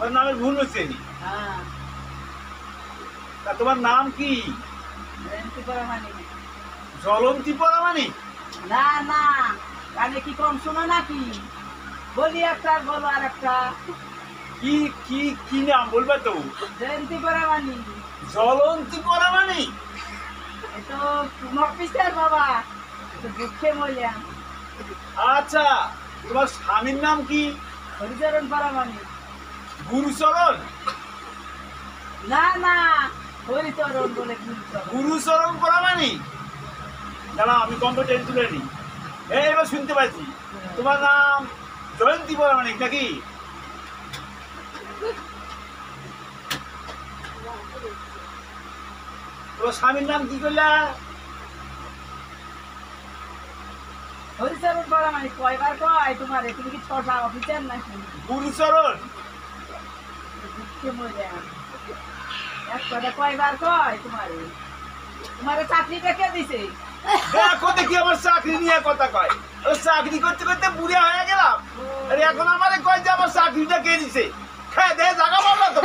ওর নামে ভুল হচ্ছে নি। হ্যাঁ তা তোমার নাম কি? জয়ন্তী পরামানিক। জলন্তী পরামানি? না না, কানে কি কম শোনো নাকি? বলি একটা আর বলো আর একটা। কি কি কি নাম বলবে তো? জয়ন্তী পরামানিক। জলন্তী পরামানি? এ তো অফিসার বাবা, তো দুঃখে মরলাম। আচ্ছা, তোমার স্বামীর নাম কি? হরিচরণ পরামানিক। গুরুচরণ? না না, হরিচরণ বলে গুরুচরণ। গুরুচরণ পরামানি? দাঁড়া, আমি কম্পিউটার তুলে নিই। এবার শুনতে পাচ্ছি, তোমার নাম জয়ন্তী পরামানিক নাকি? তোমার স্বামীর নাম কি করলা? হরিচরণ পরামানিক। কয়বার কয় তোমারে? তুমি কি ছটা অফিসার নাকি? গুরুচরণ? দুঃখে মরলাম। এক কথা কয়বার কয় তোমারে? তোমারে চাকরিটা কে দিছে? দেখো দেখি আমার চাকরি নিয়ে কথা কয়। ও চাকরি করতে করতে বুড়া হয়ে গেলাম, আর এখন আমারে কয় যে আমার চাকরিটা কে দিছে। হ্যাঁ, দেখে জায়গা পাবো তো।